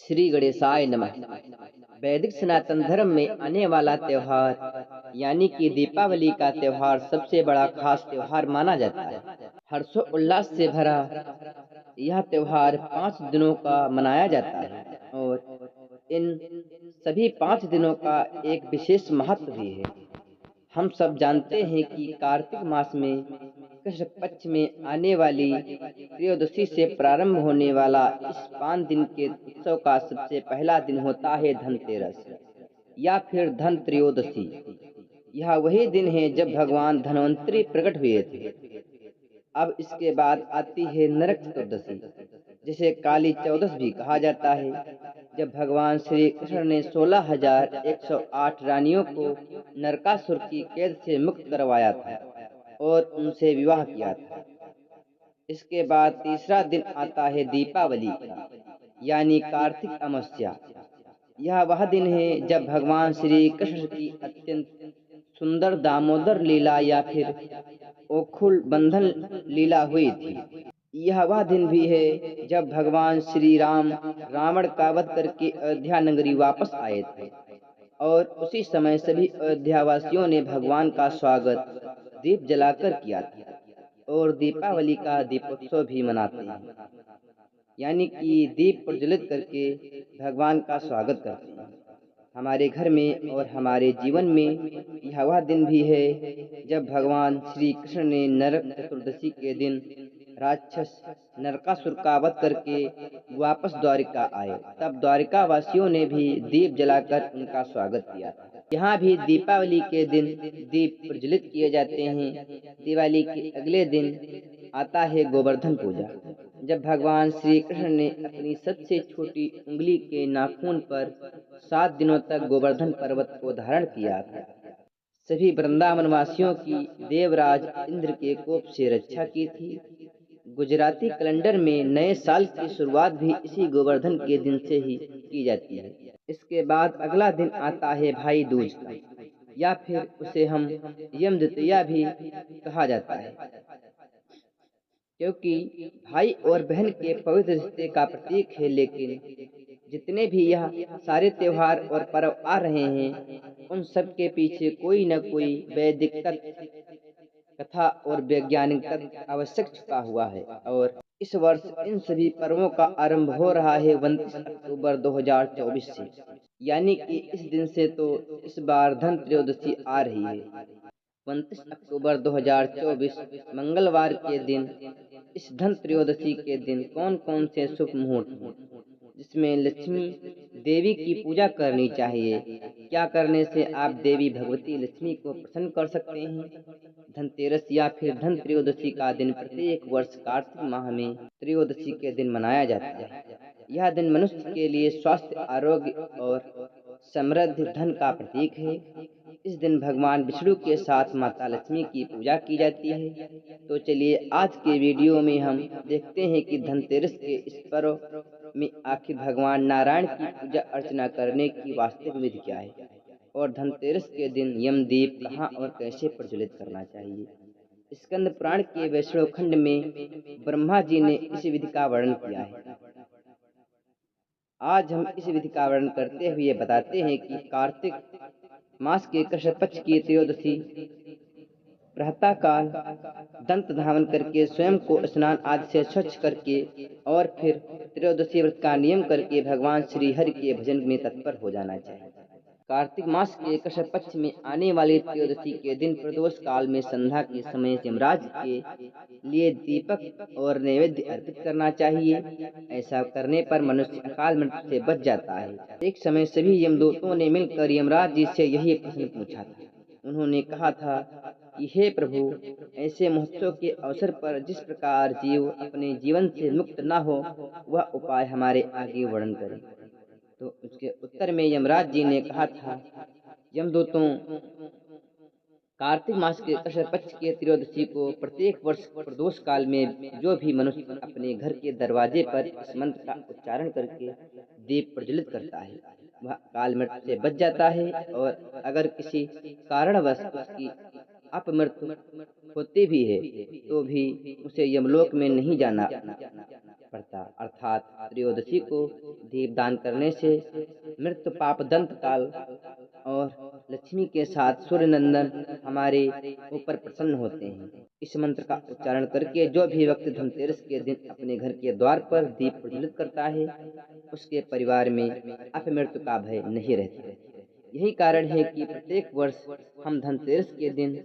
श्री गणेशाय नमः। वैदिक सनातन धर्म में आने वाला त्योहार यानी कि दीपावली का त्योहार सबसे बड़ा खास त्योहार माना जाता है। हर्षोल्लास से भरा यह त्योहार 5 दिनों का मनाया जाता है और इन सभी 5 दिनों का एक विशेष महत्व भी है। हम सब जानते हैं कि कार्तिक मास में कृष्ण पक्ष में आने वाली त्रयोदशी से प्रारंभ होने वाला इस 5 दिन के उत्सव का सबसे पहला दिन होता है धनतेरस या फिर धन त्रयोदशी। यह वही दिन है जब भगवान धन्वंतरी प्रकट हुए थे। अब इसके बाद आती है नरक चतुर्दशी, जिसे काली चौदस भी कहा जाता है, जब भगवान श्री कृष्ण ने 16,108 रानियों को नरकासुर की कैद से मुक्त करवाया था और उनसे विवाह किया था। इसके बाद तीसरा दिन आता है दीपावली का, यानी कार्तिक अमावस्या। यह वह दिन है जब भगवान श्री कृष्ण की अत्यंत सुंदर दामोदर लीला या फिर ओखुल बंधन लीला हुई थी। यह वह दिन भी है जब भगवान श्री राम रावण का वध करके अयोध्या नगरी वापस आए थे और उसी समय सभी अयोध्यावासियों ने भगवान का स्वागत दीप जलाकर किया था और दीपावली का दीपोत्सव भी मनाते हैं, यानी कि दीप प्रज्वलित करके भगवान का स्वागत करते हैं। हमारे घर में और हमारे जीवन में यह वह दिन भी है जब भगवान श्री कृष्ण ने नरक चतुर्दशी के दिन राक्षस नरकासुर का वध करके वापस द्वारिका आए। तब द्वारिका वासियों ने भी दीप जलाकर उनका स्वागत किया था। यहाँ भी दीपावली के दिन दीप प्रज्वलित किए जाते हैं। दिवाली के अगले दिन आता है गोवर्धन पूजा, जब भगवान श्री कृष्ण ने अपनी सबसे छोटी उंगली के नाखून पर 7 दिनों तक गोवर्धन पर्वत को धारण किया था। सभी वृंदावन वासियों की देवराज इंद्र के कोप से रक्षा की थी। गुजराती कैलेंडर में नए साल की शुरुआत भी इसी गोवर्धन के दिन से ही की जाती है। इसके बाद अगला दिन आता है भाई दूज का, या फिर उसे हम यम द्वितीया भी कहा जाता है, क्योंकि भाई और बहन के पवित्र रिश्ते का प्रतीक है। लेकिन जितने भी यह सारे त्योहार और पर्व आ रहे हैं, उन सब के पीछे कोई न कोई वैदिक तत्व, कथा और वैज्ञानिक तत्व आवश्यक छुपा हुआ है। और इस वर्ष इन सभी पर्वों का आरंभ हो रहा है 29 अक्टूबर 2024 से, यानी कि इस दिन से तो इस बार धन त्रयोदशी आ रही है। 29 अक्टूबर 2024 मंगलवार के दिन इस धन त्रयोदशी के दिन कौन कौन से शुभ मुहूर्त हैं, जिसमें लक्ष्मी देवी की पूजा करनी चाहिए? क्या करने से आप देवी भगवती लक्ष्मी को प्रसन्न कर सकते हैं? धनतेरस या फिर धन त्रयोदशी का दिन प्रत्येक वर्ष कार्तिक माह में त्रयोदशी के दिन मनाया जाता है। यह दिन मनुष्य के लिए स्वास्थ्य, आरोग्य और समृद्धि, धन का प्रतीक है। इस दिन भगवान विष्णु के साथ माता लक्ष्मी की पूजा की जाती है। तो चलिए आज के वीडियो में हम देखते हैं कि धनतेरस के इस पर्व में आखिर भगवान नारायण की पूजा अर्चना करने की वास्तविक विधि क्या है और धनतेरस के दिन यमदीप कहाँ और कैसे प्रज्वलित करना चाहिए। स्कंद पुराण के वैष्णव खंड में ब्रह्मा जी ने इस विधि का वर्णन किया है। आज हम इस विधि का वर्णन करते हुए बताते हैं कि कार्तिक मास के कृष्ण पक्ष की त्रयोदशी प्रातः काल दंत धावन करके स्वयं को स्नान आदि से स्वच्छ करके और फिर त्रयोदशी व्रत का नियम करके भगवान श्री हरि के भजन में तत्पर हो जाना चाहिए। कार्तिक मास के कृष्ण पक्ष में आने वाली त्रयोदशी के दिन प्रदोष काल में संध्या के समय यमराज के लिए दीपक और नैवेद्य अर्पित करना चाहिए। ऐसा करने पर मनुष्य अकाल मृत्यु से बच जाता है। एक समय सभी यमदूतों ने मिलकर यमराज जी से यही प्रश्न पूछा था। उन्होंने कहा था कि हे प्रभु, ऐसे महोत्सव के अवसर पर जिस प्रकार जीव अपने जीवन से मुक्त न हो, वह उपाय हमारे आगे वर्णन करें। तो उसके उत्तर में यमराज जी ने कहा था, यमदूतों, कार्तिक मास के कृष्ण पक्ष के त्रयोदशी को प्रत्येक वर्ष प्रदोष काल में जो भी मनुष्य अपने घर के दरवाजे पर इस मंत्र का उच्चारण करके दीप प्रज्वलित करता है, वह काल मृत्यु से बच जाता है। और अगर किसी कारणवश उसकी अपमृत्यु होती भी है तो भी उसे यमलोक में नहीं जाना पड़ता, अर्थात त्रयोदशी को दीपदान करने से मृत्यु पाप दंत काल और लक्ष्मी के साथ सूर्य नंदन हमारे ऊपर प्रसन्न होते हैं। इस मंत्र का उच्चारण करके जो भी व्यक्ति धनतेरस के दिन अपने घर के द्वार पर दीप प्रज्वलित करता है, उसके परिवार में अपमृत्यु का भय नहीं रहता। यही कारण है कि प्रत्येक वर्ष हम धनतेरस के दिन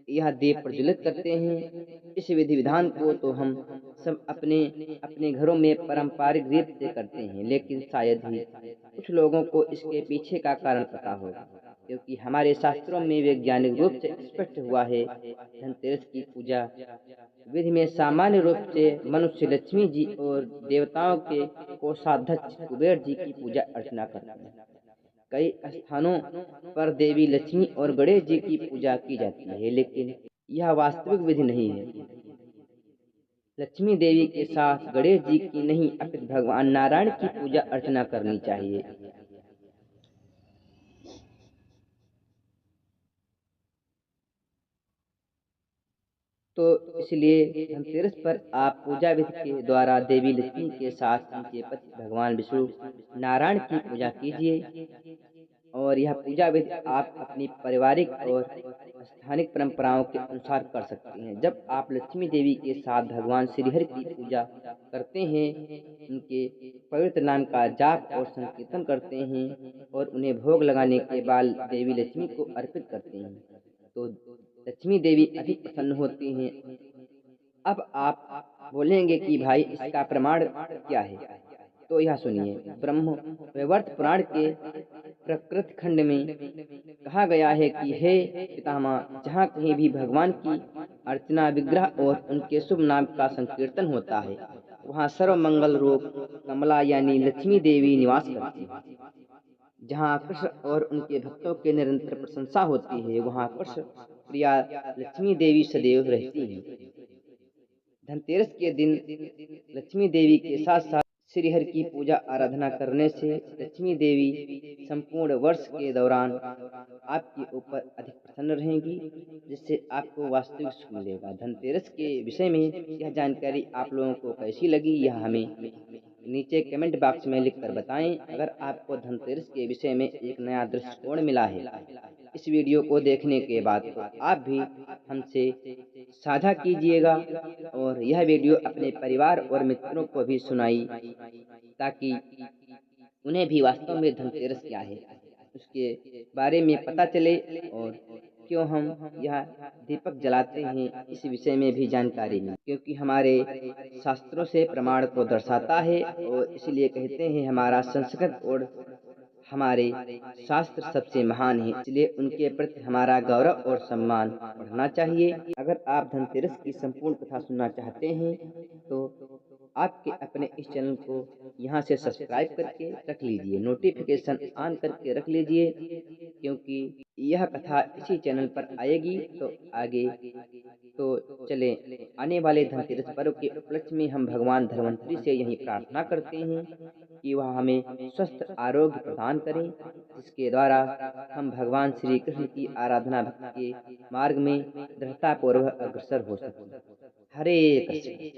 यह दीप प्रज्वलित करते हैं। इस विधि विधान को तो हम सब अपने अपने घरों में पारंपरिक रीत से करते हैं, लेकिन शायद ही कुछ लोगों को इसके पीछे का कारण पता होगा, क्योंकि हमारे शास्त्रों में वैज्ञानिक रूप से स्पष्ट हुआ है। धनतेरस की पूजा विधि में सामान्य रूप से मनुष्य लक्ष्मी जी और देवताओं के कोषाध्यक्ष कुबेर जी की पूजा अर्चना करते हैं। कई स्थानों पर देवी लक्ष्मी और गणेश जी की पूजा की जाती है, लेकिन यह वास्तविक विधि नहीं है। लक्ष्मी देवी के साथ गणेश जी की नहीं, अपितु भगवान नारायण की पूजा अर्चना करनी चाहिए। तो इसलिए धनतेरस पर आप पूजा विधि के द्वारा देवी लक्ष्मी के साथ उनके पति भगवान विष्णु नारायण की पूजा कीजिए। और यह पूजा विधि आप अपनी पारिवारिक और स्थानिक परंपराओं के अनुसार कर सकते हैं। जब आप लक्ष्मी देवी के साथ भगवान श्रीहरि की पूजा करते हैं, उनके पवित्र नाम का जाप और संकीर्तन करते हैं और उन्हें भोग लगाने के बाद देवी लक्ष्मी को अर्पित करते हैं, तो लक्ष्मी देवी अधिक प्रसन्न होती हैं। अब आप बोलेंगे कि भाई इसका प्रमाण क्या है? तो यह सुनिए। ब्रह्म वैवर्त पुराण के प्रकृति खंड में कहा गया है कि हे पितामह, जहाँ कहीं भी भगवान की अर्चना, विग्रह और उनके शुभ नाम का संकीर्तन होता है, वहाँ सर्व मंगल रूप कमला यानी लक्ष्मी देवी निवास करती है। जहाँ कृष्ण और उनके भक्तों के निरंतर प्रशंसा होती है, वहाँ कृष्ण प्रिया लक्ष्मी देवी सदैव रहती हैं। धनतेरस के दिन लक्ष्मी देवी के साथ साथ श्री हरि की पूजा आराधना करने से लक्ष्मी देवी संपूर्ण वर्ष के दौरान आपके ऊपर अधिक प्रसन्न रहेंगी, जिससे आपको वास्तविक सुख मिलेगा। धनतेरस के विषय में यह जानकारी आप लोगों को कैसी लगी, यह हमें नीचे कमेंट बॉक्स में लिखकर बताएं। अगर आपको धनतेरस के विषय में एक नया दृष्टिकोण मिला है इस वीडियो को देखने के बाद, तो आप भी हमसे साझा कीजिएगा और यह वीडियो अपने परिवार और मित्रों को भी सुनाई, ताकि उन्हें भी वास्तव में धनतेरस क्या है उसके बारे में पता चले और क्यों हम यह दीपक जलाते हैं इस विषय में भी जानकारी मिले, क्योंकि हमारे शास्त्रों से प्रमाण को दर्शाता है और इसलिए कहते हैं हमारा संस्कृत और हमारे शास्त्र सबसे महान है, इसलिए उनके प्रति हमारा गौरव और सम्मान बढ़ना चाहिए। अगर आप धनतेरस की संपूर्ण कथा सुनना चाहते हैं, तो आपके अपने इस चैनल को यहाँ से सब्सक्राइब करके रख लीजिए, नोटिफिकेशन ऑन करके रख लीजिए, क्योंकि यह कथा इसी चैनल पर आएगी। तो आगे तो चलें, आने वाले धनतेरस पर्व के उपलक्ष्य में हम भगवान धन्वंतरी से यही प्रार्थना करते हैं कि वह हमें स्वस्थ आरोग्य प्रदान करें, जिसके द्वारा हम भगवान श्री कृष्ण की आराधना भक्ति के मार्ग में दृढ़तापूर्वक अग्रसर हो सकें। हरे कृष्ण।